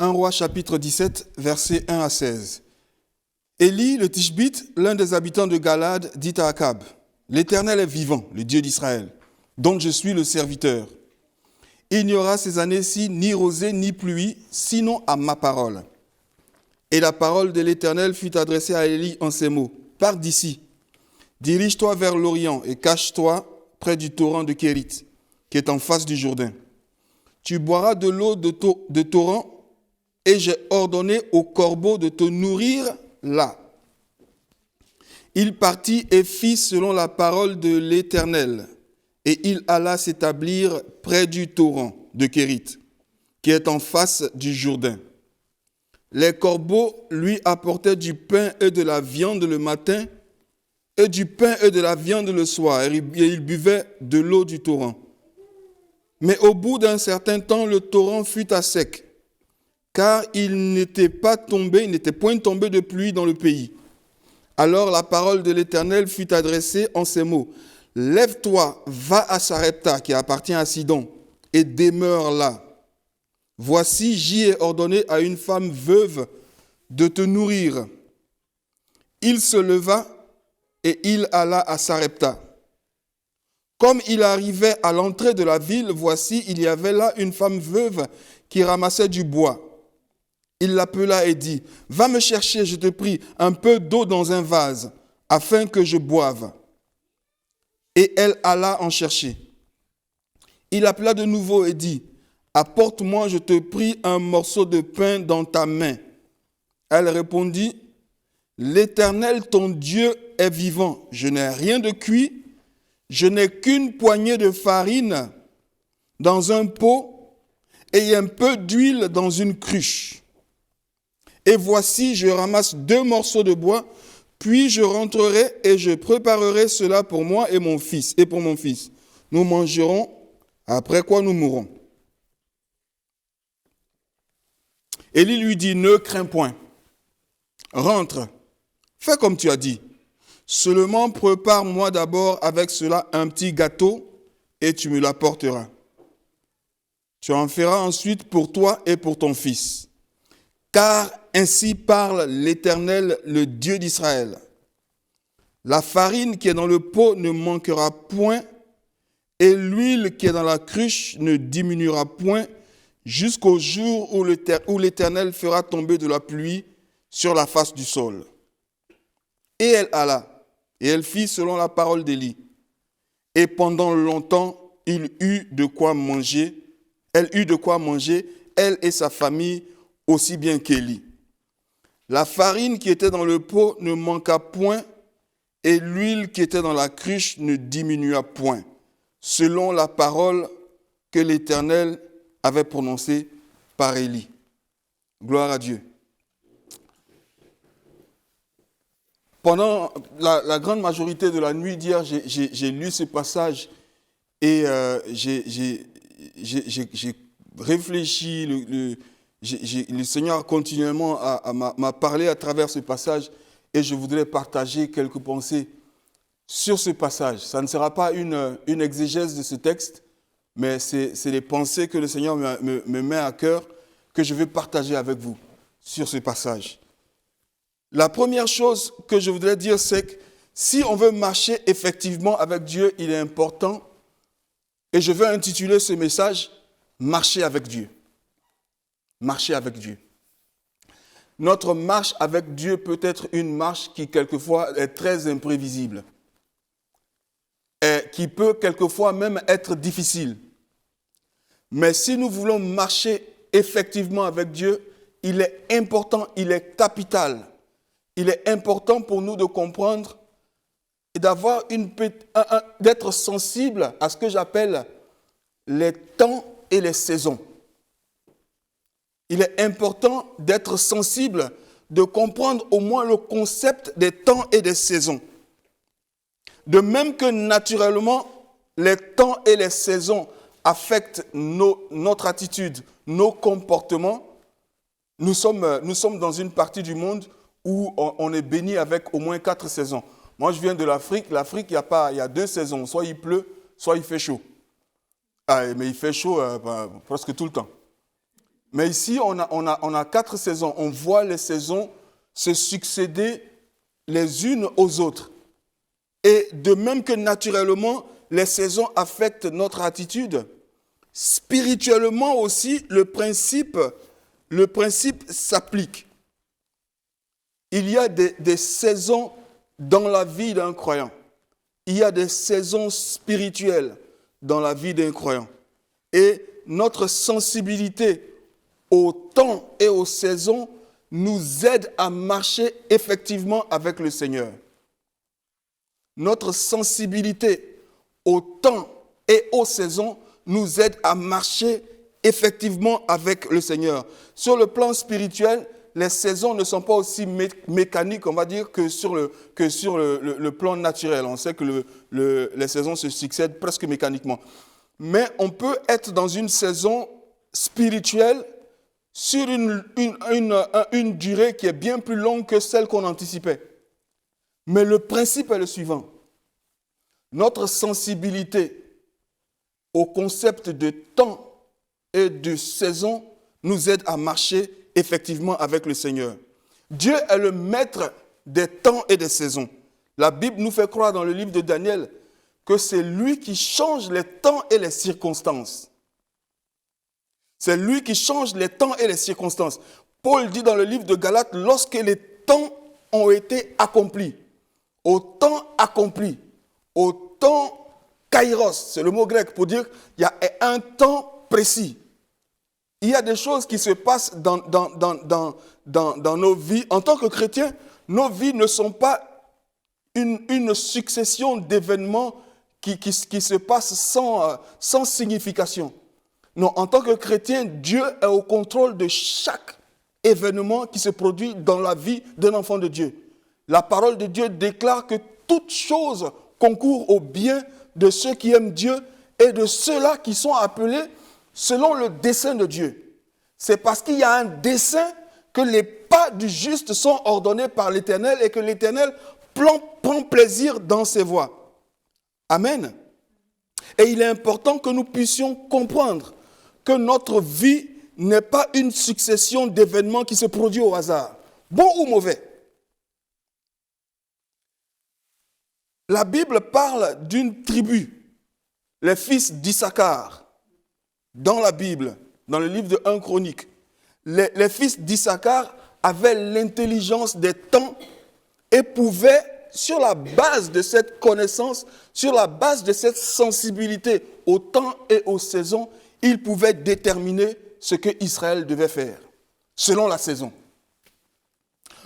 1 Roi chapitre 17, versets 1 à 16. Élie, le Tishbite, l'un des habitants de Galade, dit à Akab, « L'Éternel est vivant, le Dieu d'Israël, dont je suis le serviteur. Il n'y aura ces années-ci ni rosée ni pluie, sinon à ma parole. » Et la parole de l'Éternel fut adressée à Élie en ces mots, « Pars d'ici, dirige-toi vers l'Orient et cache-toi près du torrent de Kérit, qui est en face du Jourdain. Tu boiras de l'eau de torrent, et j'ai ordonné aux corbeaux de te nourrir là. » Il partit et fit selon la parole de l'Éternel, et il alla s'établir près du torrent de Kérit, qui est en face du Jourdain. Les corbeaux lui apportaient du pain et de la viande le matin, et du pain et de la viande le soir, et il buvait de l'eau du torrent. Mais au bout d'un certain temps, le torrent fut à sec, car il n'était point tombé de pluie dans le pays. Alors la parole de l'Éternel fut adressée en ces mots, « Lève-toi, va à Sarepta, qui appartient à Sidon, et demeure là. Voici, j'y ai ordonné à une femme veuve de te nourrir. » Il se leva et il alla à Sarepta. Comme il arrivait à l'entrée de la ville, voici, il y avait là une femme veuve qui ramassait du bois. Il l'appela et dit, « Va me chercher, je te prie, un peu d'eau dans un vase, afin que je boive. » Et elle alla en chercher. Il appela de nouveau et dit, « Apporte-moi, je te prie, un morceau de pain dans ta main. » Elle répondit, « L'Éternel, ton Dieu, est vivant. Je n'ai rien de cuit. Je n'ai qu'une poignée de farine dans un pot et un peu d'huile dans une cruche. Et voici, je ramasse 2 morceaux de bois, puis je rentrerai et je préparerai cela pour moi et mon fils, et pour mon fils. Nous mangerons, après quoi nous mourrons. » Élie lui dit, « Ne crains point, rentre, fais comme tu as dit. Seulement prépare-moi d'abord avec cela un petit gâteau et tu me l'apporteras. Tu en feras ensuite pour toi et pour ton fils. Car ainsi parle l'Éternel, le Dieu d'Israël. La farine qui est dans le pot ne manquera point et l'huile qui est dans la cruche ne diminuera point jusqu'au jour où l'Éternel fera tomber de la pluie sur la face du sol. » Et elle alla. Et elle fit selon la parole d'Élie. Et pendant longtemps, elle eut de quoi manger, elle et sa famille, aussi bien qu'Élie. La farine qui était dans le pot ne manqua point, et l'huile qui était dans la cruche ne diminua point, selon la parole que l'Éternel avait prononcée par Élie. Gloire à Dieu. Pendant la grande majorité de la nuit d'hier, j'ai lu ce passage et j'ai réfléchi. Le Seigneur continuellement m'a parlé à travers ce passage et je voudrais partager quelques pensées sur ce passage. Ça ne sera pas une exégèse de ce texte, mais c'est les pensées que le Seigneur me met à cœur que je vais partager avec vous sur ce passage. La première chose que je voudrais dire, c'est que si on veut marcher effectivement avec Dieu, il est important, et je vais intituler ce message « Marcher avec Dieu ». Marcher avec Dieu. Notre marche avec Dieu peut être une marche qui quelquefois est très imprévisible, et qui peut quelquefois même être difficile. Mais si nous voulons marcher effectivement avec Dieu, il est important, il est capital. Il est important pour nous de comprendre et d'être sensible à ce que j'appelle les temps et les saisons. Il est important d'être sensible, de comprendre au moins le concept des temps et des saisons. De même que naturellement, les temps et les saisons affectent notre attitude, nos comportements, nous sommes dans une partie du monde où on est béni avec au moins 4 saisons. Moi, je viens de l'Afrique. L'Afrique, il y a 2 saisons. Soit il pleut, soit il fait chaud. Mais il fait chaud presque tout le temps. Mais ici, on a 4 saisons. On voit les saisons se succéder les unes aux autres. Et de même que naturellement, les saisons affectent notre attitude, spirituellement aussi, le principe s'applique. Il y a des saisons dans la vie d'un croyant. Il y a des saisons spirituelles dans la vie d'un croyant. Et notre sensibilité au temps et aux saisons nous aide à marcher effectivement avec le Seigneur. Notre sensibilité au temps et aux saisons nous aide à marcher effectivement avec le Seigneur. Sur le plan spirituel, les saisons ne sont pas aussi mécaniques, on va dire, que sur le plan naturel. On sait que les saisons se succèdent presque mécaniquement. Mais on peut être dans une saison spirituelle sur une durée qui est bien plus longue que celle qu'on anticipait. Mais le principe est le suivant. Notre sensibilité au concept de temps et de saison nous aide à marcher effectivement avec le Seigneur. Dieu est le maître des temps et des saisons. La Bible nous fait croire dans le livre de Daniel que c'est lui qui change les temps et les circonstances. C'est lui qui change les temps et les circonstances. Paul dit dans le livre de Galates, lorsque les temps ont été accomplis, au temps accompli, au temps kairos, c'est le mot grec pour dire qu'il y a un temps précis. Il y a des choses qui se passent dans nos vies. En tant que chrétiens, nos vies ne sont pas une succession d'événements qui se passent sans signification. Non, en tant que chrétien, Dieu est au contrôle de chaque événement qui se produit dans la vie d'un enfant de Dieu. La parole de Dieu déclare que toute chose concourt au bien de ceux qui aiment Dieu et de ceux-là qui sont appelés selon le dessein de Dieu. C'est parce qu'il y a un dessein que les pas du juste sont ordonnés par l'Éternel et que l'Éternel prend plaisir dans ses voies. Amen. Et il est important que nous puissions comprendre que notre vie n'est pas une succession d'événements qui se produisent au hasard, bon ou mauvais. La Bible parle d'une tribu, les fils d'Issachar. Dans la Bible, dans le livre de 1 Chronique, les fils d'Issachar avaient l'intelligence des temps et pouvaient, sur la base de cette connaissance, sur la base de cette sensibilité au temps et aux saisons, ils pouvaient déterminer ce que Israël devait faire, selon la saison.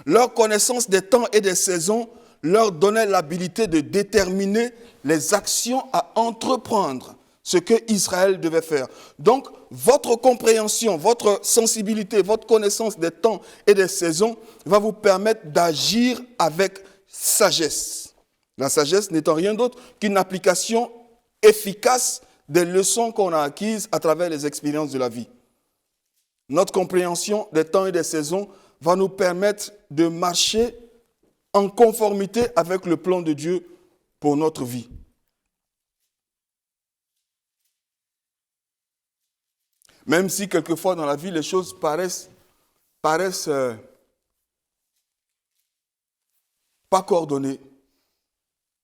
Leur connaissance des temps et des saisons leur donnait l'habilité de déterminer les actions à entreprendre, ce que Israël devait faire. Donc, votre compréhension, votre sensibilité, votre connaissance des temps et des saisons va vous permettre d'agir avec sagesse. La sagesse n'étant rien d'autre qu'une application efficace des leçons qu'on a acquises à travers les expériences de la vie. Notre compréhension des temps et des saisons va nous permettre de marcher en conformité avec le plan de Dieu pour notre vie. Même si quelquefois dans la vie, les choses paraissent pas coordonnées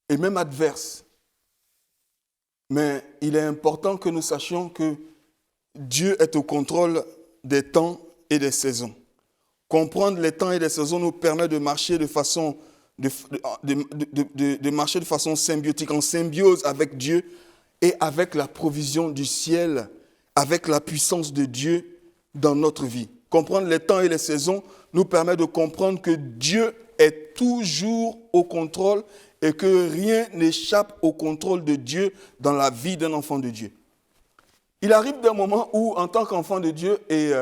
et même adverses. Mais il est important que nous sachions que Dieu est au contrôle des temps et des saisons. Comprendre les temps et les saisons nous permet de marcher de façon symbiotique, en symbiose avec Dieu et avec la provision du ciel, avec la puissance de Dieu dans notre vie. Comprendre les temps et les saisons nous permet de comprendre que Dieu est toujours au contrôle et que rien n'échappe au contrôle de Dieu dans la vie d'un enfant de Dieu. Il arrive des moments où, en tant qu'enfant de Dieu, et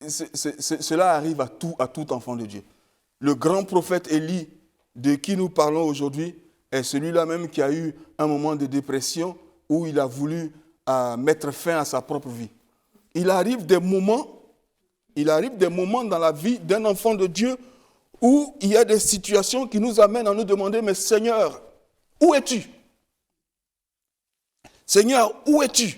cela arrive à tout enfant de Dieu. Le grand prophète Élie, de qui nous parlons aujourd'hui, est celui-là même qui a eu un moment de dépression où il a voulu mettre fin à sa propre vie. Il arrive des moments dans la vie d'un enfant de Dieu où il y a des situations qui nous amènent à nous demander, mais Seigneur, où es-tu? Seigneur, où es-tu?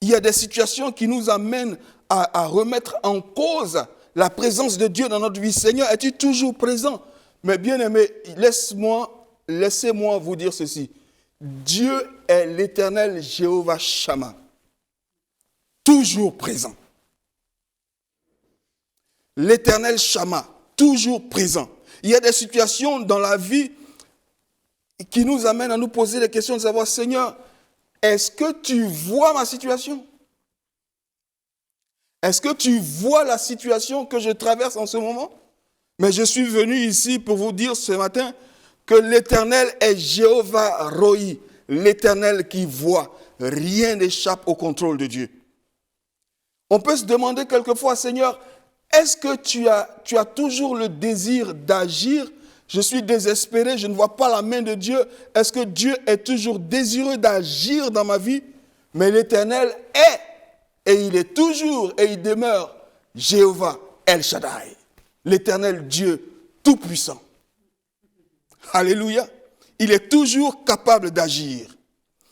Il y a des situations qui nous amènent à remettre en cause la présence de Dieu dans notre vie. Seigneur, es-tu toujours présent? Mais bien aimé, laissez-moi vous dire ceci. Dieu est l'Éternel Jéhovah Shammah, toujours présent. L'Éternel Shammah, toujours présent. Il y a des situations dans la vie qui nous amènent à nous poser des questions de savoir, Seigneur, est-ce que tu vois ma situation? Est-ce que tu vois la situation que je traverse en ce moment? Mais je suis venu ici pour vous dire ce matin que l'Éternel est Jéhovah Roi, l'Éternel qui voit. Rien n'échappe au contrôle de Dieu. On peut se demander quelquefois, Seigneur, est-ce que tu as toujours le désir d'agir? Je suis désespéré, je ne vois pas la main de Dieu. Est-ce que Dieu est toujours désireux d'agir dans ma vie? Mais l'Éternel est, et il est toujours, et il demeure Jéhovah El Shaddai, l'Éternel Dieu Tout-Puissant. Alléluia. Il est toujours capable d'agir.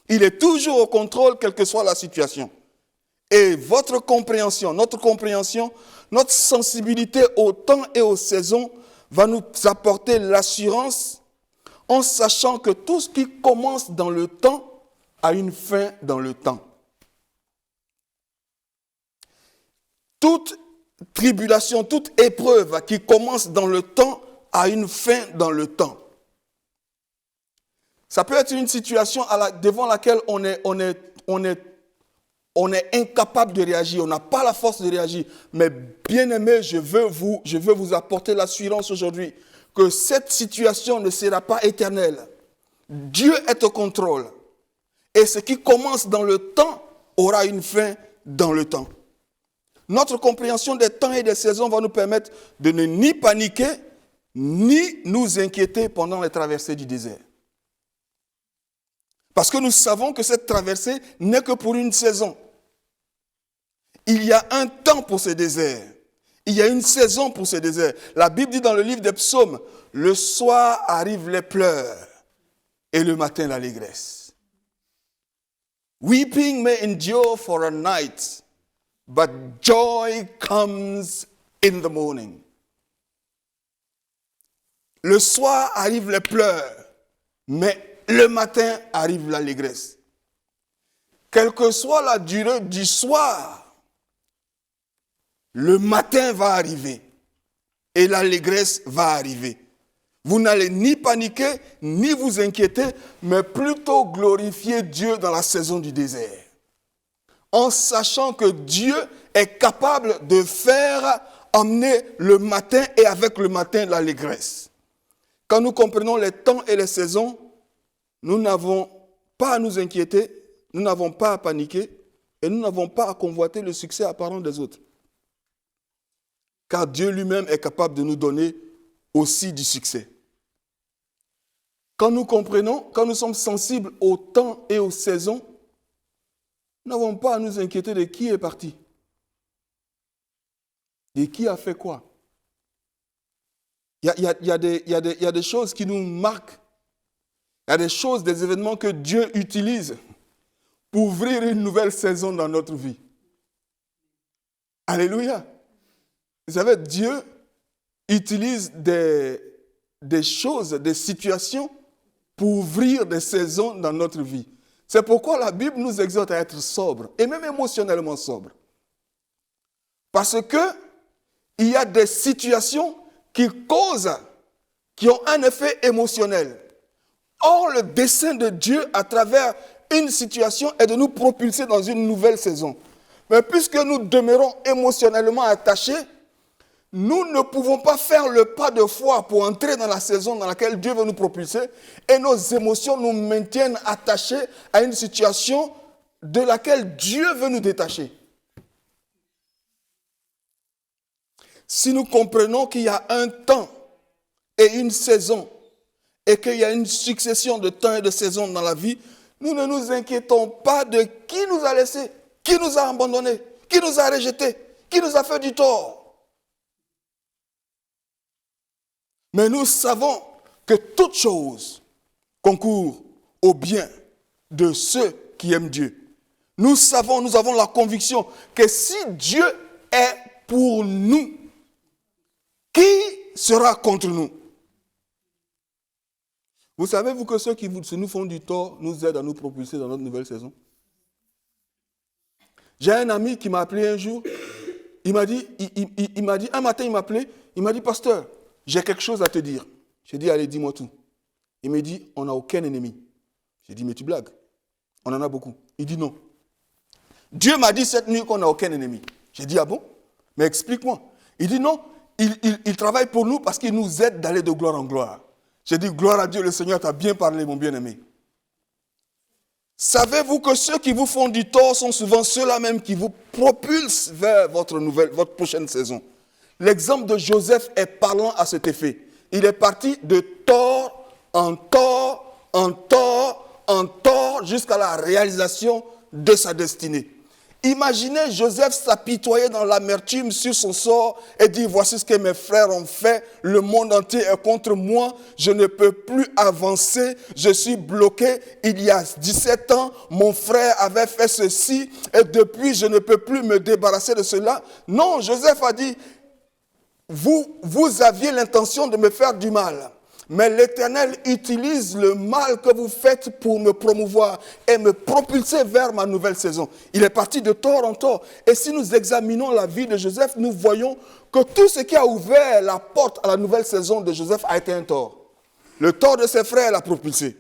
Il est toujours au contrôle, quelle que soit la situation. Et votre compréhension, notre sensibilité au temps et aux saisons va nous apporter l'assurance en sachant que tout ce qui commence dans le temps a une fin dans le temps. Toute tribulation, toute épreuve qui commence dans le temps a une fin dans le temps. Ça peut être une situation devant laquelle on est incapable de réagir, on n'a pas la force de réagir. Mais bien aimé, je veux vous apporter l'assurance aujourd'hui que cette situation ne sera pas éternelle. Dieu est au contrôle. Et ce qui commence dans le temps aura une fin dans le temps. Notre compréhension des temps et des saisons va nous permettre de ne ni paniquer, ni nous inquiéter pendant les traversées du désert. Parce que nous savons que cette traversée n'est que pour une saison. Il y a un temps pour ce désert. Il y a une saison pour ce désert. La Bible dit dans le livre des Psaumes, le soir arrivent les pleurs et le matin l'allégresse. Weeping may endure for a night, but joy comes in the morning. Le soir arrivent les pleurs, mais le matin arrive l'allégresse. Quelle que soit la durée du soir, le matin va arriver et l'allégresse va arriver. Vous n'allez ni paniquer, ni vous inquiéter, mais plutôt glorifier Dieu dans la saison du désert. En sachant que Dieu est capable de faire emmener le matin et avec le matin l'allégresse. Quand nous comprenons les temps et les saisons, nous n'avons pas à nous inquiéter, nous n'avons pas à paniquer et nous n'avons pas à convoiter le succès apparent des autres. Car Dieu lui-même est capable de nous donner aussi du succès. Quand nous comprenons, quand nous sommes sensibles au temps et aux saisons, nous n'avons pas à nous inquiéter de qui est parti, de qui a fait quoi. Il y a des choses qui nous marquent. Il y a des choses, des événements que Dieu utilise pour ouvrir une nouvelle saison dans notre vie. Alléluia. Vous savez, Dieu utilise des choses, des situations pour ouvrir des saisons dans notre vie. C'est pourquoi la Bible nous exhorte à être sobre et même émotionnellement sobre. Parce que il y a des situations qui ont un effet émotionnel. Or, le dessein de Dieu à travers une situation est de nous propulser dans une nouvelle saison. Mais puisque nous demeurons émotionnellement attachés, nous ne pouvons pas faire le pas de foi pour entrer dans la saison dans laquelle Dieu veut nous propulser et nos émotions nous maintiennent attachés à une situation de laquelle Dieu veut nous détacher. Si nous comprenons qu'il y a un temps et une saison et qu'il y a une succession de temps et de saisons dans la vie, nous ne nous inquiétons pas de qui nous a laissés, qui nous a abandonnés, qui nous a rejetés, qui nous a fait du tort. Mais nous savons que toute chose concourt au bien de ceux qui aiment Dieu. Nous savons, nous avons la conviction que si Dieu est pour nous, qui sera contre nous? Vous savez-vous que ceux qui nous font du tort nous aident à nous propulser dans notre nouvelle saison? J'ai un ami qui m'a appelé un jour, il m'a dit, un matin il m'a appelé, il m'a dit, pasteur, j'ai quelque chose à te dire. J'ai dit, allez, dis-moi tout. Il me dit, on n'a aucun ennemi. J'ai dit, mais tu blagues, on en a beaucoup. Il dit non. Dieu m'a dit cette nuit qu'on n'a aucun ennemi. J'ai dit, ah bon? Mais explique-moi. Il dit non, il travaille pour nous parce qu'il nous aide d'aller de gloire en gloire. J'ai dit, gloire à Dieu, le Seigneur t'a bien parlé, mon bien-aimé. Savez-vous que ceux qui vous font du tort sont souvent ceux-là même qui vous propulsent vers votre prochaine saison? L'exemple de Joseph est parlant à cet effet. Il est parti de tort en tort, en tort, en tort, jusqu'à la réalisation de sa destinée. Imaginez Joseph s'apitoyer dans l'amertume sur son sort et dire, voici ce que mes frères ont fait, le monde entier est contre moi, je ne peux plus avancer, je suis bloqué, il y a 17 ans, mon frère avait fait ceci et depuis je ne peux plus me débarrasser de cela. Non, Joseph a dit, vous aviez l'intention de me faire du mal. Mais l'Éternel utilise le mal que vous faites pour me promouvoir et me propulser vers ma nouvelle saison. Il est parti de tort en tort. Et si nous examinons la vie de Joseph, nous voyons que tout ce qui a ouvert la porte à la nouvelle saison de Joseph a été un tort. Le tort de ses frères l'a propulsé.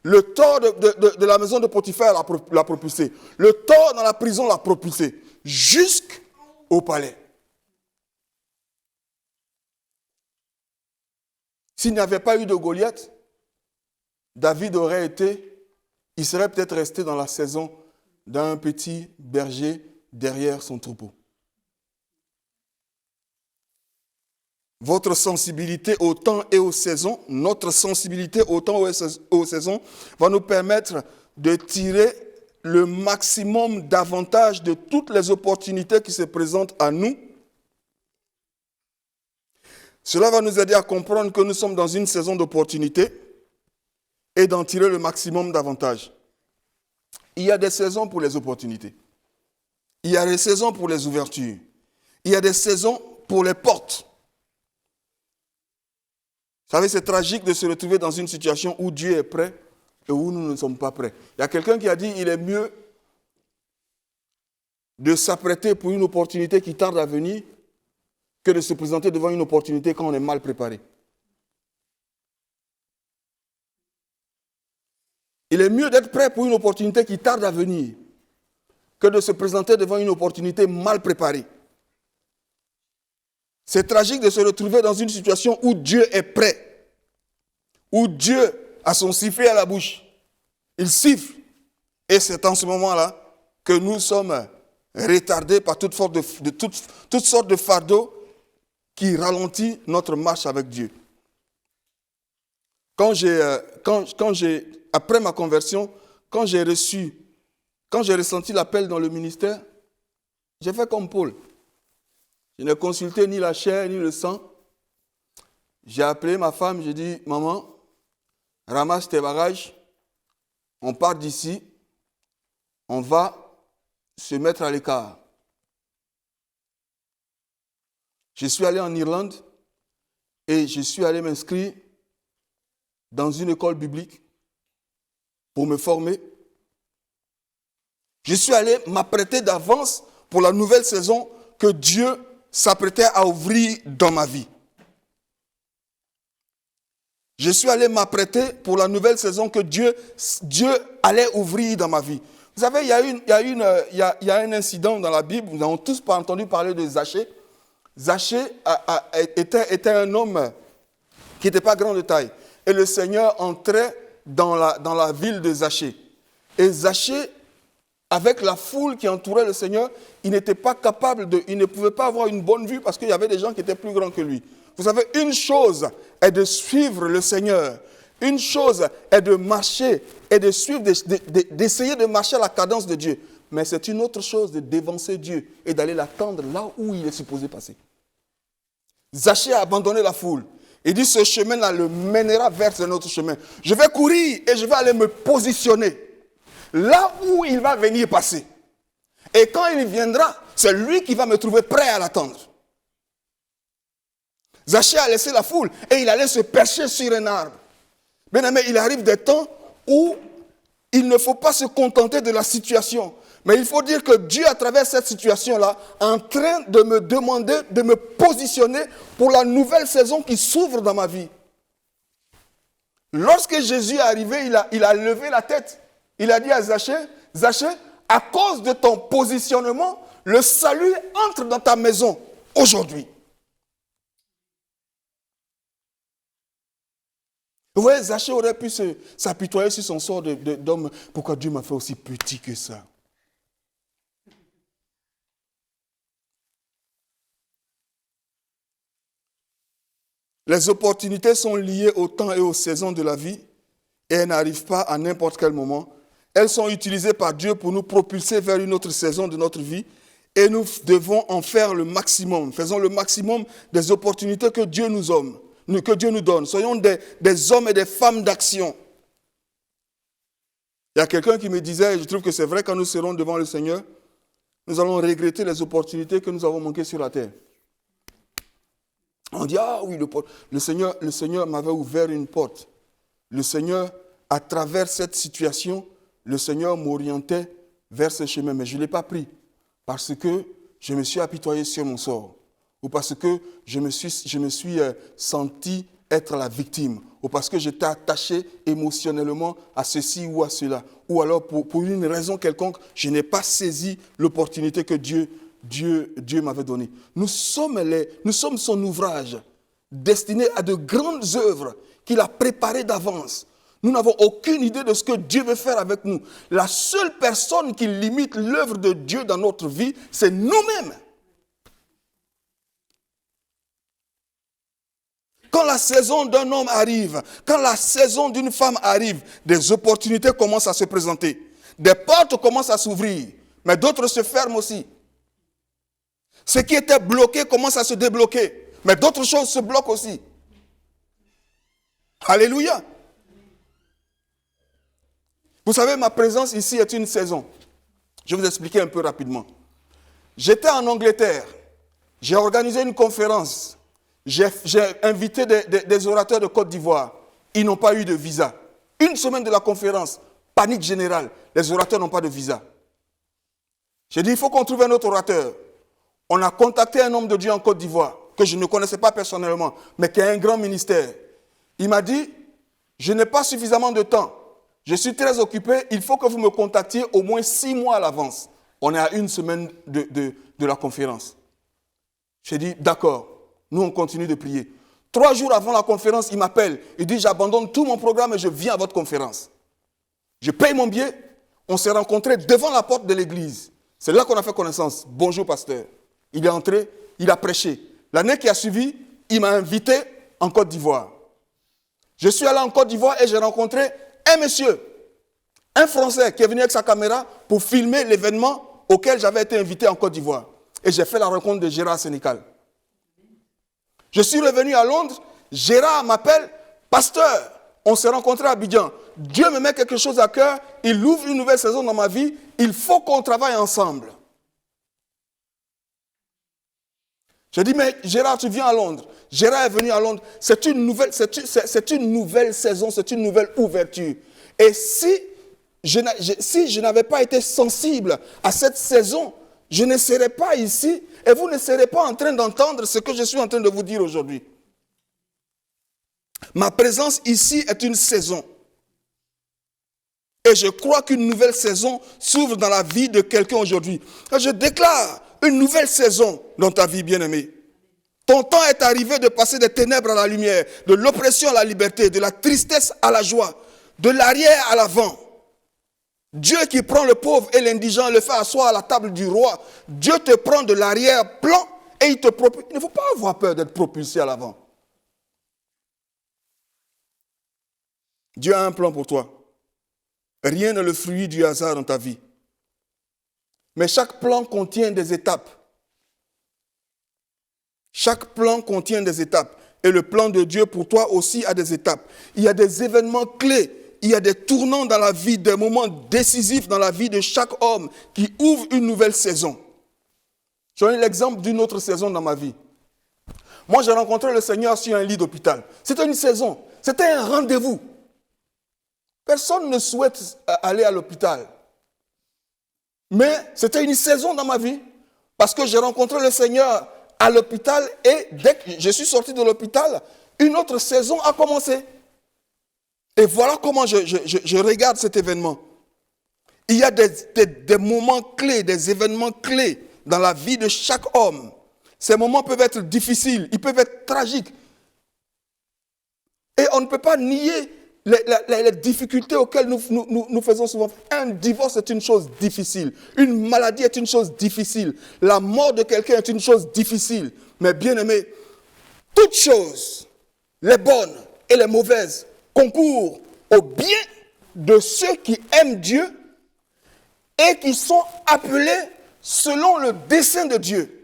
Le tort de la maison de Potiphar l'a propulsé. Le tort dans la prison l'a propulsé. Jusqu'au palais. S'il n'y avait pas eu de Goliath, David il serait peut-être resté dans la saison d'un petit berger derrière son troupeau. Votre sensibilité au temps et aux saisons, notre sensibilité au temps et aux saisons va nous permettre de tirer le maximum d'avantages de toutes les opportunités qui se présentent à nous. Cela va nous aider à comprendre que nous sommes dans une saison d'opportunités et d'en tirer le maximum d'avantages. Il y a des saisons pour les opportunités. Il y a des saisons pour les ouvertures. Il y a des saisons pour les portes. Vous savez, c'est tragique de se retrouver dans une situation où Dieu est prêt et où nous ne sommes pas prêts. Il y a quelqu'un qui a dit qu'il est mieux de s'apprêter pour une opportunité qui tarde à venir que de se présenter devant une opportunité quand on est mal préparé. Il est mieux d'être prêt pour une opportunité qui tarde à venir que de se présenter devant une opportunité mal préparée. C'est tragique de se retrouver dans une situation où Dieu est prêt, où Dieu a son sifflet à la bouche. Il siffle. Et c'est en ce moment-là que nous sommes retardés par toutes sortes de fardeaux qui ralentit notre marche avec Dieu. Après ma conversion, quand j'ai ressenti l'appel dans le ministère, j'ai fait comme Paul. Je n'ai consulté ni la chair ni le sang. J'ai appelé ma femme, j'ai dit, maman, ramasse tes bagages, on part d'ici, on va se mettre à l'écart. Je suis allé en Irlande et je suis allé m'inscrire dans une école biblique pour me former. Je suis allé m'apprêter d'avance pour la nouvelle saison que Dieu s'apprêtait à ouvrir dans ma vie. Je suis allé m'apprêter pour la nouvelle saison que Dieu allait ouvrir dans ma vie. Vous savez, il y a un incident dans la Bible, nous avons tous pas entendu parler de Zachée. Zachée était un homme qui n'était pas grand de taille. Et le Seigneur entrait dans la ville de Zachée. Et Zachée, avec la foule qui entourait le Seigneur, il ne pouvait pas avoir une bonne vue parce qu'il y avait des gens qui étaient plus grands que lui. Vous savez, une chose est de suivre le Seigneur. Une chose est de marcher et de suivre, d'essayer de marcher à la cadence de Dieu. Mais c'est une autre chose de dévancer Dieu et d'aller l'attendre là où il est supposé passer. Zachée a abandonné la foule. Il dit, ce chemin-là le mènera vers un autre chemin. Je vais courir et je vais aller me positionner là où il va venir passer. Et quand il viendra, c'est lui qui va me trouver prêt à l'attendre. Zachée a laissé la foule et il allait se percher sur un arbre. Bien aimé, il arrive des temps où il ne faut pas se contenter de la situation. Mais il faut dire que Dieu, à travers cette situation-là, est en train de me demander de me positionner pour la nouvelle saison qui s'ouvre dans ma vie. Lorsque Jésus est arrivé, il a levé la tête. Il a dit à Zachée, Zachée, à cause de ton positionnement, le salut entre dans ta maison aujourd'hui. Vous voyez, Zachée aurait pu s'apitoyer sur son sort d'homme. Pourquoi Dieu m'a fait aussi petit que ça? Les opportunités sont liées au temps et aux saisons de la vie et elles n'arrivent pas à n'importe quel moment. Elles sont utilisées par Dieu pour nous propulser vers une autre saison de notre vie et nous devons en faire le maximum. Faisons le maximum des opportunités que Dieu nous donne. Soyons des hommes et des femmes d'action. Il y a quelqu'un qui me disait, et je trouve que c'est vrai, quand nous serons devant le Seigneur, nous allons regretter les opportunités que nous avons manquées sur la terre. On dit, ah oui, le Seigneur m'avait ouvert une porte. Le Seigneur, à travers cette situation, le Seigneur m'orientait vers ce chemin, mais je ne l'ai pas pris parce que je me suis apitoyé sur mon sort ou parce que je me suis senti être la victime ou parce que j'étais attaché émotionnellement à ceci ou à cela ou alors pour une raison quelconque, je n'ai pas saisi l'opportunité que Dieu m'avait donnée. Nous sommes son ouvrage destiné à de grandes œuvres qu'il a préparées d'avance. Nous n'avons aucune idée de ce que Dieu veut faire avec nous. La seule personne qui limite l'œuvre de Dieu dans notre vie, c'est nous-mêmes. Quand la saison d'un homme arrive, quand la saison d'une femme arrive, des opportunités commencent à se présenter. Des portes commencent à s'ouvrir, mais d'autres se ferment aussi. Ce qui était bloqué commence à se débloquer, mais d'autres choses se bloquent aussi. Alléluia. Vous savez, ma présence ici est une saison. Je vais vous expliquer un peu rapidement. J'étais en Angleterre. J'ai organisé une conférence. J'ai invité des orateurs de Côte d'Ivoire. Ils n'ont pas eu de visa. Une semaine de la conférence, panique générale. Les orateurs n'ont pas de visa. J'ai dit, il faut qu'on trouve un autre orateur. On a contacté un homme de Dieu en Côte d'Ivoire, que je ne connaissais pas personnellement, mais qui a un grand ministère. Il m'a dit, je n'ai pas suffisamment de temps. Je suis très occupé, il faut que vous me contactiez au moins 6 mois à l'avance. On est à une semaine de la conférence. J'ai dit, d'accord, nous on continue de prier. 3 jours avant la conférence, il m'appelle. Il dit, j'abandonne tout mon programme et je viens à votre conférence. Je paye mon billet. On s'est rencontrés devant la porte de l'église. C'est là qu'on a fait connaissance. Bonjour pasteur. Il est entré, il a prêché. L'année qui a suivi, il m'a invité en Côte d'Ivoire. Je suis allé en Côte d'Ivoire et j'ai rencontré un monsieur, un Français qui est venu avec sa caméra pour filmer l'événement auquel j'avais été invité en Côte d'Ivoire. Et j'ai fait la rencontre de Gérard Sénécal. Je suis revenu à Londres, Gérard m'appelle, pasteur, on s'est rencontré à Abidjan. Dieu me met quelque chose à cœur, il ouvre une nouvelle saison dans ma vie, il faut qu'on travaille ensemble. J'ai dit, mais Gérard, tu viens à Londres. Gérard est venu à Londres. C'est une nouvelle saison, c'est une nouvelle ouverture. Et si je n'avais pas été sensible à cette saison, je ne serais pas ici et vous ne serez pas en train d'entendre ce que je suis en train de vous dire aujourd'hui. Ma présence ici est une saison. Et je crois qu'une nouvelle saison s'ouvre dans la vie de quelqu'un aujourd'hui. Je déclare une nouvelle saison dans ta vie, bien-aimée. Ton temps est arrivé de passer des ténèbres à la lumière, de l'oppression à la liberté, de la tristesse à la joie, de l'arrière à l'avant. Dieu qui prend le pauvre et l'indigent et le fait asseoir à la table du roi, Dieu te prend de l'arrière-plan et il te propulse. Il ne faut pas avoir peur d'être propulsé à l'avant. Dieu a un plan pour toi. Rien n'est le fruit du hasard dans ta vie. Mais chaque plan contient des étapes. Chaque plan contient des étapes. Et le plan de Dieu pour toi aussi a des étapes. Il y a des événements clés il y a des tournants dans la vie, des moments décisifs dans la vie de chaque homme qui ouvrent une nouvelle saison. J'en ai l'exemple d'une autre saison dans ma vie. Moi, j'ai rencontré le Seigneur sur un lit d'hôpital. C'était une saison, c'était un rendez-vous. Personne ne souhaite aller à l'hôpital. Mais c'était une saison dans ma vie parce que j'ai rencontré le Seigneur à l'hôpital et dès que je suis sorti de l'hôpital, une autre saison a commencé. Et voilà comment je regarde cet événement. Il y a des moments clés, des événements clés dans la vie de chaque homme. Ces moments peuvent être difficiles, ils peuvent être tragiques. Et on ne peut pas nier les difficultés auxquelles nous faisons souvent. Un divorce est une chose difficile. Une maladie est une chose difficile. La mort de quelqu'un est une chose difficile. Mais bien aimé, toutes choses, les bonnes et les mauvaises, concourent au bien de ceux qui aiment Dieu et qui sont appelés selon le dessein de Dieu.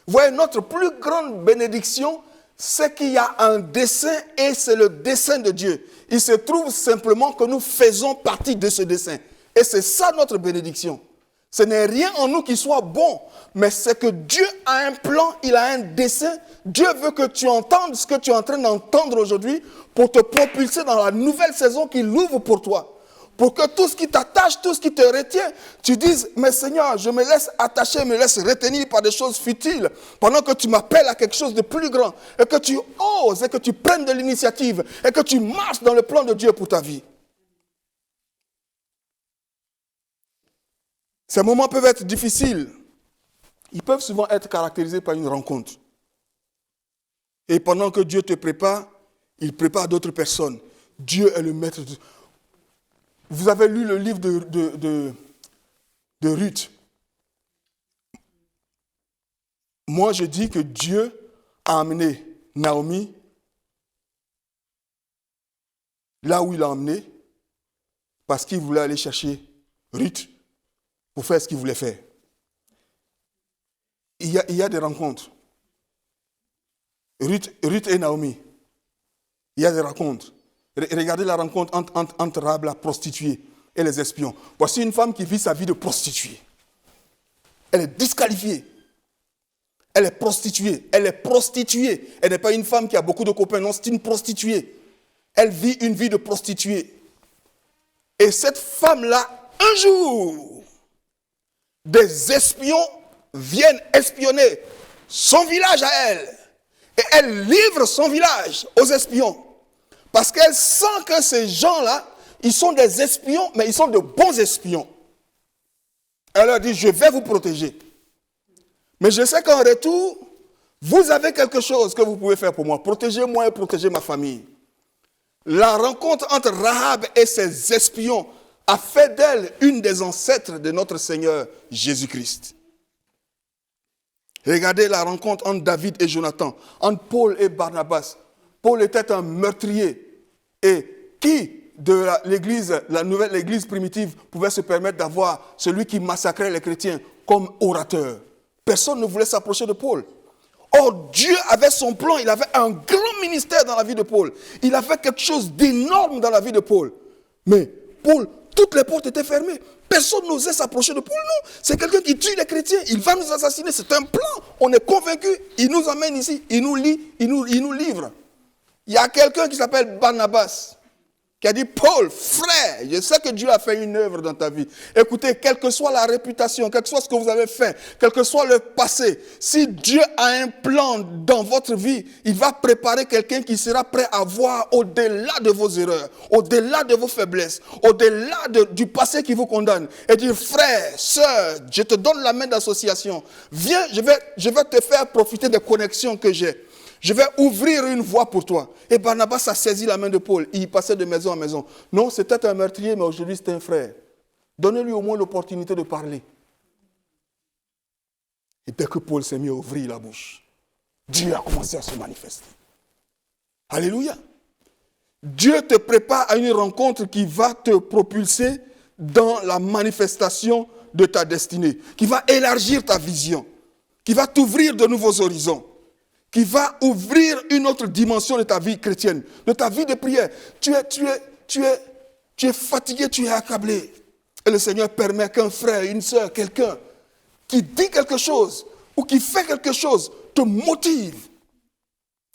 Vous voyez, notre plus grande bénédiction, c'est qu'il y a un dessein et c'est le dessein de Dieu. Il se trouve simplement que nous faisons partie de ce dessein. Et c'est ça notre bénédiction. Ce n'est rien en nous qui soit bon, mais c'est que Dieu a un plan, il a un dessein. Dieu veut que tu entendes ce que tu es en train d'entendre aujourd'hui pour te propulser dans la nouvelle saison qu'il ouvre pour toi. Pour que tout ce qui t'attache, tout ce qui te retient, tu dises, mais Seigneur, je me laisse attacher, me laisse retenir par des choses futiles, pendant que tu m'appelles à quelque chose de plus grand, et que tu oses, et que tu prennes de l'initiative, et que tu marches dans le plan de Dieu pour ta vie. Ces moments peuvent être difficiles. Ils peuvent souvent être caractérisés par une rencontre. Et pendant que Dieu te prépare, il prépare d'autres personnes. Dieu est le maître de... Vous avez lu le livre de Ruth. Moi, je dis que Dieu a amené Naomi là où il l'a emmené parce qu'il voulait aller chercher Ruth pour faire ce qu'il voulait faire. Il y a des rencontres. Ruth et Naomi. Il y a des rencontres. Regardez la rencontre entre Rahab, la prostituée, et les espions. Voici une femme qui vit sa vie de prostituée. Elle est disqualifiée. Elle est prostituée. Elle est prostituée. Elle n'est pas une femme qui a beaucoup de copains. Non, c'est une prostituée. Elle vit une vie de prostituée. Et cette femme-là, un jour, des espions viennent espionner son village à elle. Et elle livre son village aux espions. Parce qu'elle sent que ces gens-là, ils sont des espions, mais ils sont de bons espions. Elle leur dit, je vais vous protéger. Mais je sais qu'en retour, vous avez quelque chose que vous pouvez faire pour moi. Protégez-moi et protégez ma famille. La rencontre entre Rahab et ses espions a fait d'elle une des ancêtres de notre Seigneur Jésus-Christ. Regardez la rencontre entre David et Jonathan, entre Paul et Barnabas. Paul était un meurtrier. Et qui de l'église, la nouvelle église primitive, pouvait se permettre d'avoir celui qui massacrait les chrétiens comme orateur? Personne ne voulait s'approcher de Paul. Or, Dieu avait son plan, il avait un grand ministère dans la vie de Paul. Il avait quelque chose d'énorme dans la vie de Paul. Mais Paul, toutes les portes étaient fermées. Personne n'osait s'approcher de Paul. Non, c'est quelqu'un qui tue les chrétiens. Il va nous assassiner. C'est un plan. On est convaincu. Il nous amène ici. Il nous lit. Il nous livre. Il y a quelqu'un qui s'appelle Barnabas, qui a dit, Paul, frère, je sais que Dieu a fait une œuvre dans ta vie. Écoutez, quelle que soit la réputation, quel que soit ce que vous avez fait, quel que soit le passé, si Dieu a un plan dans votre vie, il va préparer quelqu'un qui sera prêt à voir au-delà de vos erreurs, au-delà de vos faiblesses, au-delà du passé qui vous condamne. Et dire, frère, sœur, je te donne la main d'association. Viens, je vais te faire profiter des connexions que j'ai. Je vais ouvrir une voie pour toi. Et Barnabas a saisi la main de Paul. Il passait de maison en maison. Non, c'était un meurtrier, mais aujourd'hui c'est un frère. Donnez-lui au moins l'opportunité de parler. Et dès que Paul s'est mis à ouvrir la bouche, Dieu a commencé à se manifester. Alléluia. Dieu te prépare à une rencontre qui va te propulser dans la manifestation de ta destinée, qui va élargir ta vision, qui va t'ouvrir de nouveaux horizons, qui va ouvrir une autre dimension de ta vie chrétienne, de ta vie de prière. Tu es tu es fatigué, tu es accablé. Et le Seigneur permet qu'un frère, une sœur, quelqu'un qui dit quelque chose ou qui fait quelque chose te motive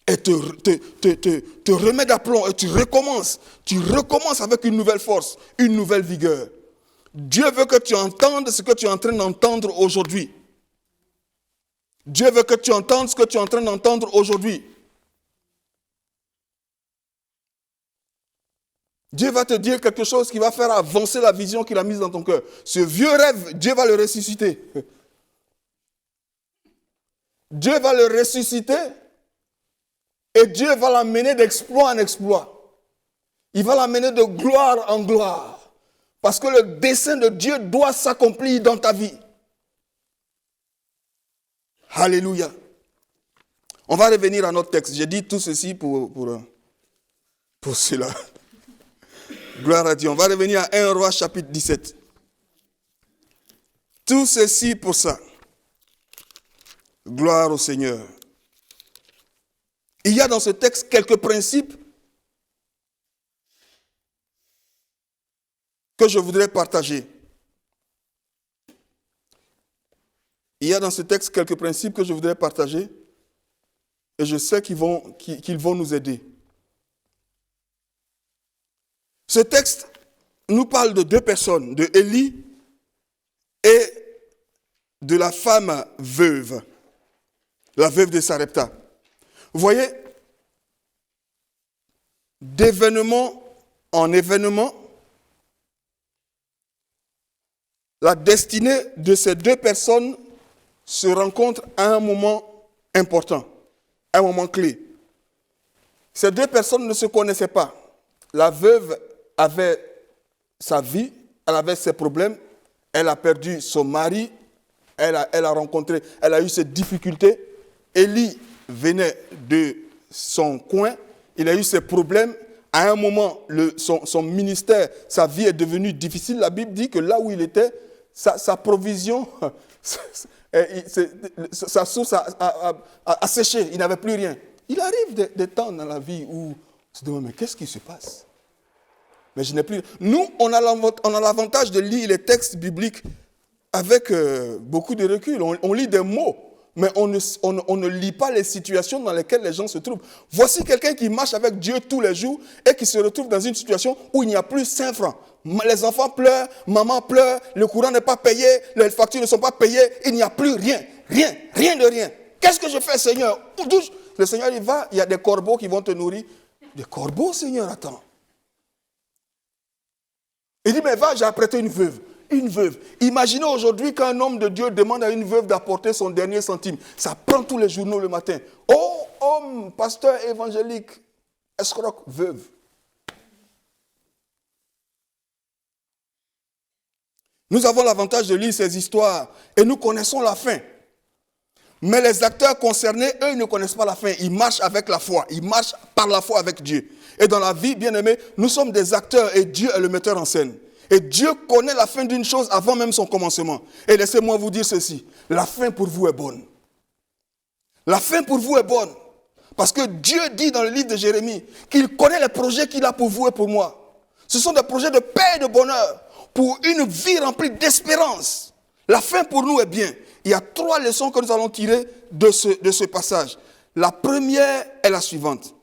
et te remet d'aplomb et tu recommences. Tu recommences avec une nouvelle force, une nouvelle vigueur. Dieu veut que tu entendes ce que tu es en train d'entendre aujourd'hui. Dieu veut que tu entendes ce que tu es en train d'entendre aujourd'hui. Dieu va te dire quelque chose qui va faire avancer la vision qu'il a mise dans ton cœur. Ce vieux rêve, Dieu va le ressusciter. Dieu va le ressusciter et Dieu va l'amener d'exploit en exploit. Il va l'amener de gloire en gloire. Parce que le dessein de Dieu doit s'accomplir dans ta vie. Alléluia. On va revenir à notre texte. J'ai dit tout ceci pour cela. Gloire à Dieu. On va revenir à 1 Roi chapitre 17. Tout ceci pour ça. Gloire au Seigneur. Il y a dans ce texte quelques principes que je voudrais partager. Il y a dans ce texte quelques principes que je voudrais partager et je sais qu'ils vont nous aider. Ce texte nous parle de deux personnes, de Élie et de la femme veuve, la veuve de Sarepta. Vous voyez, d'événement en événement, la destinée de ces deux personnes se rencontre à un moment important, un moment clé. Ces deux personnes ne se connaissaient pas. La veuve avait sa vie, elle avait ses problèmes, elle a perdu son mari, elle a eu ses difficultés. Élie venait de son coin, il a eu ses problèmes. À un moment, son ministère, sa vie est devenue difficile. La Bible dit que là où il était, sa provision, sa source a séché, il n'avait plus rien. Il arrive des temps dans la vie où on se demande, mais qu'est-ce qui se passe? Mais je n'ai plus. Nous, on a l'avantage de lire les textes bibliques avec beaucoup de recul. On lit des mots, mais on ne lit pas les situations dans lesquelles les gens se trouvent. Voici quelqu'un qui marche avec Dieu tous les jours et qui se retrouve dans une situation où il n'y a plus 5 francs. Les enfants pleurent, maman pleure, le courant n'est pas payé, les factures ne sont pas payées, il n'y a plus rien de rien. Qu'est-ce que je fais, Seigneur? Le Seigneur, il va, il y a des corbeaux qui vont te nourrir. Des corbeaux, Seigneur, attends. Il dit, mais va, j'ai apprêté une veuve. Une veuve. Imaginez aujourd'hui qu'un homme de Dieu demande à une veuve d'apporter son dernier centime. Ça prend tous les journaux le matin. Oh, homme, pasteur évangélique, escroc, veuve. Nous avons l'avantage de lire ces histoires et nous connaissons la fin. Mais les acteurs concernés, eux, ils ne connaissent pas la fin. Ils marchent avec la foi. Ils marchent par la foi avec Dieu. Et dans la vie, bien aimé, nous sommes des acteurs et Dieu est le metteur en scène. Et Dieu connaît la fin d'une chose avant même son commencement. Et laissez-moi vous dire ceci. La fin pour vous est bonne. La fin pour vous est bonne. Parce que Dieu dit dans le livre de Jérémie qu'il connaît les projets qu'il a pour vous et pour moi. Ce sont des projets de paix et de bonheur. Pour une vie remplie d'espérance. La fin pour nous est bien. Il y a 3 leçons que nous allons tirer de ce passage. La première est la suivante.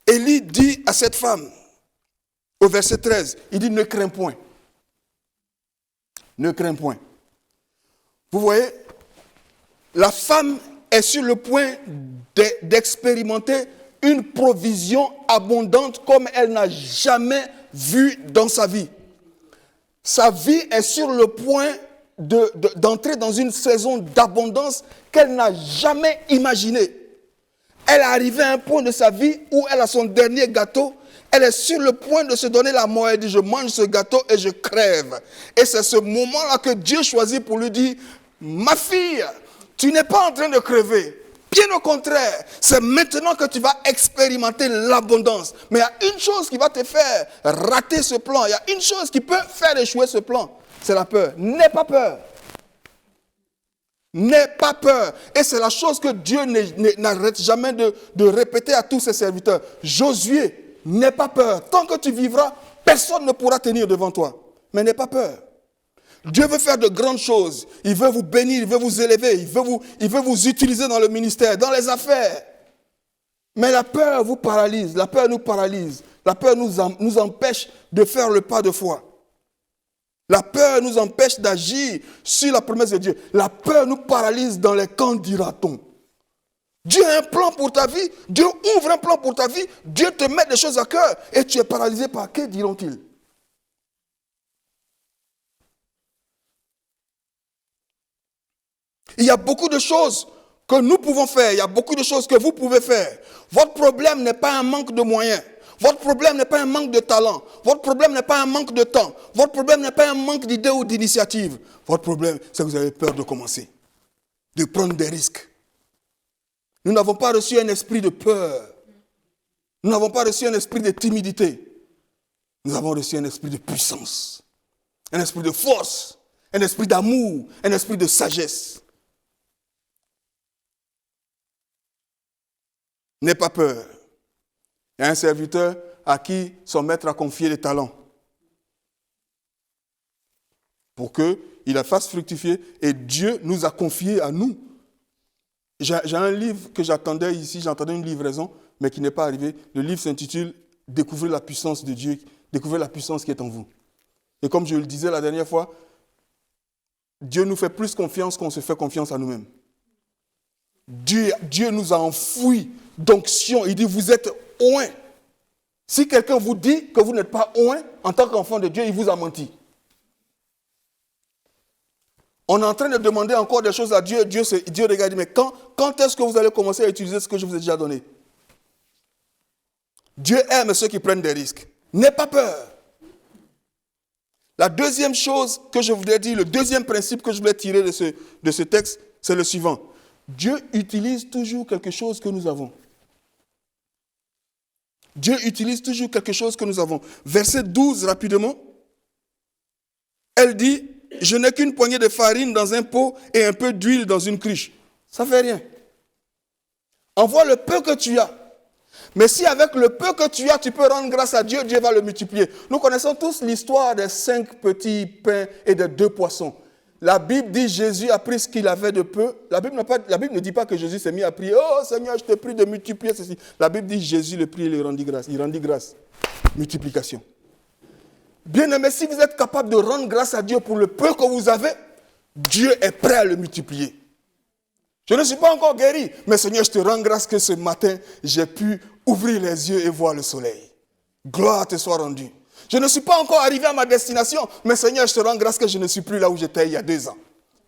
Élie dit à cette femme, au verset 13, il dit « Ne crains point. Ne crains point. » Vous voyez, la femme est sur le point d'expérimenter une provision abondante comme elle n'a jamais vu dans sa vie. Sa vie est sur le point d'entrer dans une saison d'abondance qu'elle n'a jamais imaginée. Elle est arrivée à un point de sa vie où elle a son dernier gâteau. Elle est sur le point de se donner la mort. Elle dit, je mange ce gâteau et je crève. Et c'est ce moment-là que Dieu choisit pour lui dire, ma fille, tu n'es pas en train de crever. Bien au contraire, c'est maintenant que tu vas expérimenter l'abondance. Mais il y a une chose qui va te faire rater ce plan. Il y a une chose qui peut faire échouer ce plan. C'est la peur. N'aie pas peur. N'aie pas peur. Et c'est la chose que Dieu n'arrête jamais de répéter à tous ses serviteurs. Josué, n'aie pas peur. Tant que tu vivras, personne ne pourra tenir devant toi. Mais n'aie pas peur. Dieu veut faire de grandes choses. Il veut vous bénir, il veut vous élever, il veut vous utiliser dans le ministère, dans les affaires. Mais la peur vous paralyse, la peur nous paralyse. La peur nous empêche de faire le pas de foi. La peur nous empêche d'agir sur la promesse de Dieu. La peur nous paralyse dans les camps dira-t-on. Dieu a un plan pour ta vie, Dieu ouvre un plan pour ta vie, Dieu te met des choses à cœur et tu es paralysé par que diront-ils? Il y a beaucoup de choses que nous pouvons faire, il y a beaucoup de choses que vous pouvez faire. Votre problème n'est pas un manque de moyens. Votre problème n'est pas un manque de talent. Votre problème n'est pas un manque de temps. Votre problème n'est pas un manque d'idées ou d'initiatives. Votre problème, c'est que vous avez peur de commencer, de prendre des risques. Nous n'avons pas reçu un esprit de peur. Nous n'avons pas reçu un esprit de timidité. Nous avons reçu un esprit de puissance, un esprit de force, un esprit d'amour, un esprit de sagesse. N'aie pas peur. Il y a un serviteur à qui son maître a confié les talents pour qu'il les fasse fructifier. Et Dieu nous a confié à nous. J'ai un livre que j'attendais ici, j'attendais une livraison, mais qui n'est pas arrivé. Le livre s'intitule « Découvrez la puissance de Dieu, découvrez la puissance qui est en vous ». Et comme je le disais la dernière fois, Dieu nous fait plus confiance qu'on se fait confiance à nous-mêmes. Dieu nous a enfouis d'onction. Il dit, vous êtes oint. Si quelqu'un vous dit que vous n'êtes pas oint, en tant qu'enfant de Dieu, il vous a menti. On est en train de demander encore des choses à Dieu. Dieu regarde, mais quand est-ce que vous allez commencer à utiliser ce que je vous ai déjà donné? Dieu aime ceux qui prennent des risques. N'aie pas peur. La deuxième chose que je voudrais dire, le deuxième principe que je voulais tirer de ce texte, c'est le suivant. Dieu utilise toujours quelque chose que nous avons. Dieu utilise toujours quelque chose que nous avons. Verset 12, rapidement. Elle dit, je n'ai qu'une poignée de farine dans un pot et un peu d'huile dans une cruche. Ça ne fait rien. Envoie le peu que tu as. Mais si avec le peu que tu as, tu peux rendre grâce à Dieu, Dieu va le multiplier. Nous connaissons tous l'histoire des 5 petits pains et des 2 poissons. La Bible dit Jésus a pris ce qu'il avait de peu. La Bible ne dit pas que Jésus s'est mis à prier. Oh Seigneur, je te prie de multiplier ceci. La Bible dit Jésus le prie et il rendit grâce. Il rendit grâce. Multiplication. Bien-aimés, si vous êtes capable de rendre grâce à Dieu pour le peu que vous avez, Dieu est prêt à le multiplier. Je ne suis pas encore guéri, mais Seigneur, je te rends grâce que ce matin, j'ai pu ouvrir les yeux et voir le soleil. Gloire te soit rendue. Je ne suis pas encore arrivé à ma destination, mais Seigneur, je te rends grâce que je ne suis plus là où j'étais il y a 2 ans.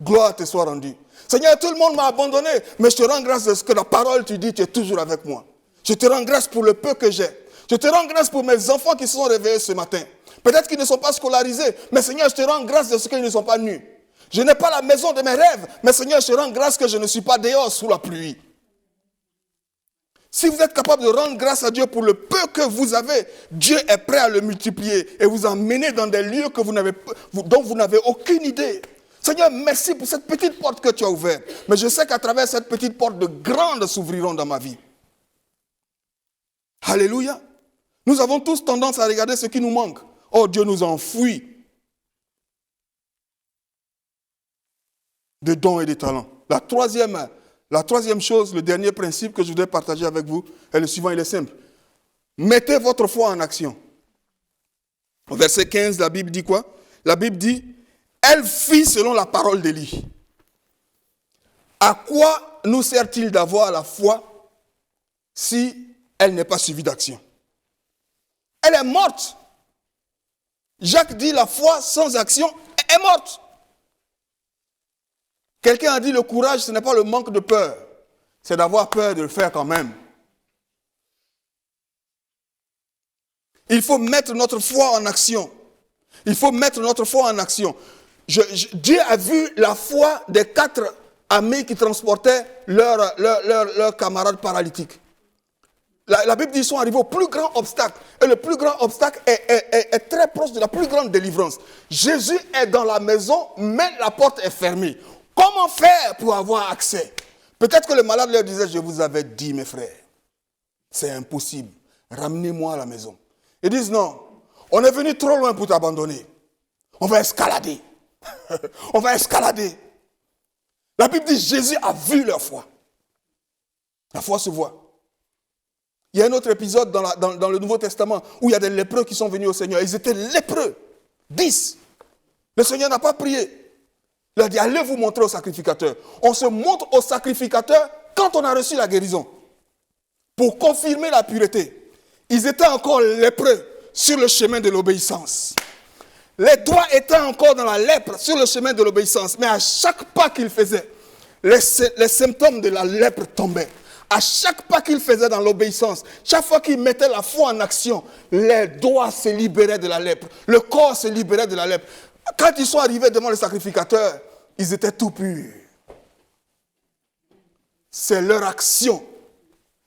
Gloire te soit rendue. Seigneur, tout le monde m'a abandonné, mais je te rends grâce de ce que la parole tu dis, tu es toujours avec moi. Je te rends grâce pour le peu que j'ai. Je te rends grâce pour mes enfants qui se sont réveillés ce matin. Peut-être qu'ils ne sont pas scolarisés, mais Seigneur, je te rends grâce de ce qu'ils ne sont pas nus. Je n'ai pas la maison de mes rêves, mais Seigneur, je te rends grâce que je ne suis pas dehors sous la pluie. Si vous êtes capable de rendre grâce à Dieu pour le peu que vous avez, Dieu est prêt à le multiplier et vous emmener dans des lieux que dont vous n'avez aucune idée. Seigneur, merci pour cette petite porte que tu as ouverte. Mais je sais qu'à travers cette petite porte, de grandes s'ouvriront dans ma vie. Alléluia. Nous avons tous tendance à regarder ce qui nous manque. Oh, Dieu nous enfouit de dons et de talents. La troisième chose, le dernier principe que je voudrais partager avec vous est le suivant, il est simple. Mettez votre foi en action. Au verset 15, la Bible dit quoi? La Bible dit, elle fit selon la parole d'Élie. À quoi nous sert-il d'avoir la foi si elle n'est pas suivie d'action? Elle est morte. Jacques dit, la foi sans action est morte. Quelqu'un a dit, le courage, ce n'est pas le manque de peur. C'est d'avoir peur de le faire quand même. Il faut mettre notre foi en action. Il faut mettre notre foi en action. Dieu a vu la foi des 4 amis qui transportaient leurs camarades paralytiques. La Bible dit qu'ils sont arrivés au plus grand obstacle. Et le plus grand obstacle est très proche de la plus grande délivrance. Jésus est dans la maison, mais la porte est fermée. Comment faire pour avoir accès? Peut-être que le malade leur disait, je vous avais dit, mes frères, c'est impossible. Ramenez-moi à la maison. Ils disent non. On est venu trop loin pour t'abandonner. On va escalader. On va escalader. La Bible dit Jésus a vu leur foi. La foi se voit. Il y a un autre épisode dans le Nouveau Testament où il y a des lépreux qui sont venus au Seigneur. Ils étaient lépreux. 10. Le Seigneur n'a pas prié. Il a dit, allez vous montrer au sacrificateur. On se montre au sacrificateur quand on a reçu la guérison. Pour confirmer la pureté. Ils étaient encore lépreux sur le chemin de l'obéissance. Les doigts étaient encore dans la lèpre sur le chemin de l'obéissance. Mais à chaque pas qu'ils faisaient, les symptômes de la lèpre tombaient. À chaque pas qu'ils faisaient dans l'obéissance, chaque fois qu'ils mettaient la foi en action, les doigts se libéraient de la lèpre. Le corps se libérait de la lèpre. Quand ils sont arrivés devant le sacrificateur, ils étaient tout purs. C'est leur action.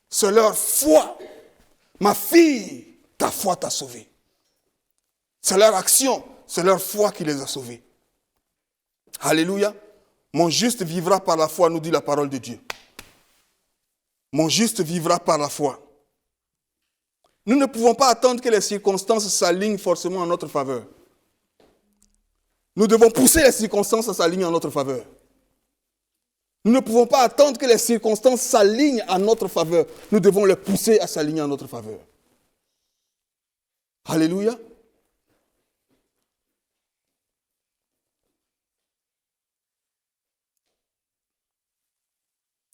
C'est leur foi. Ma fille, ta foi t'a sauvée. C'est leur action, c'est leur foi qui les a sauvés. Alléluia. Mon juste vivra par la foi, nous dit la parole de Dieu. Mon juste vivra par la foi. Nous ne pouvons pas attendre que les circonstances s'alignent forcément en notre faveur. Nous devons pousser les circonstances à s'aligner en notre faveur. Nous ne pouvons pas attendre que les circonstances s'alignent en notre faveur. Nous devons les pousser à s'aligner en notre faveur. Alléluia.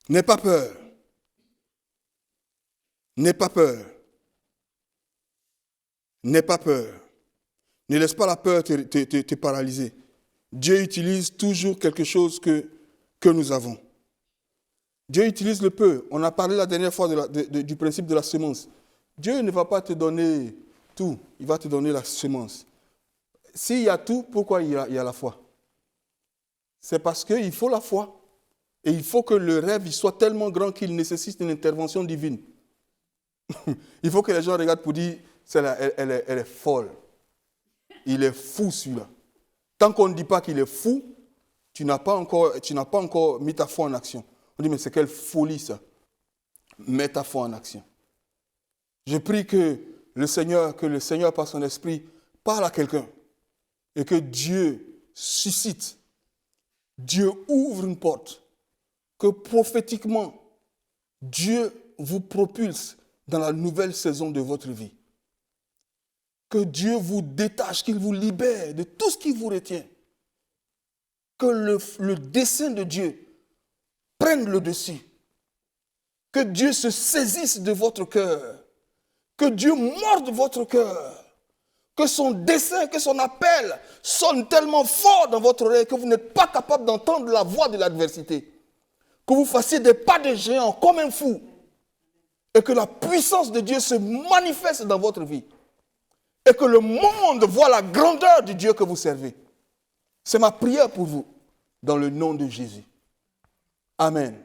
N'aie pas peur. N'aie pas peur. N'aie pas peur. Ne laisse pas la peur te paralyser. Dieu utilise toujours quelque chose que nous avons. Dieu utilise le peu. On a parlé la dernière fois du principe de la semence. Dieu ne va pas te donner tout. Il va te donner la semence. S'il y a tout, pourquoi il y a la foi? C'est parce qu'il faut la foi. Et il faut que le rêve soit tellement grand qu'il nécessite une intervention divine. Il faut que les gens regardent pour dire, elle est folle. Il est fou celui-là. Tant qu'on ne dit pas qu'il est fou, tu n'as pas encore mis ta foi en action. On dit, mais c'est quelle folie ça. Mets ta foi en action. Je prie que le Seigneur par son esprit parle à quelqu'un et que Dieu suscite, Dieu ouvre une porte, que prophétiquement, Dieu vous propulse dans la nouvelle saison de votre vie. Que Dieu vous détache, qu'il vous libère de tout ce qui vous retient. Que le dessein de Dieu prenne le dessus. Que Dieu se saisisse de votre cœur. Que Dieu morde votre cœur. Que son dessein, que son appel sonne tellement fort dans votre oreille que vous n'êtes pas capable d'entendre la voix de l'adversité. Que vous fassiez des pas de géant comme un fou. Et que la puissance de Dieu se manifeste dans votre vie. Et que le monde voit la grandeur du Dieu que vous servez. C'est ma prière pour vous, dans le nom de Jésus. Amen.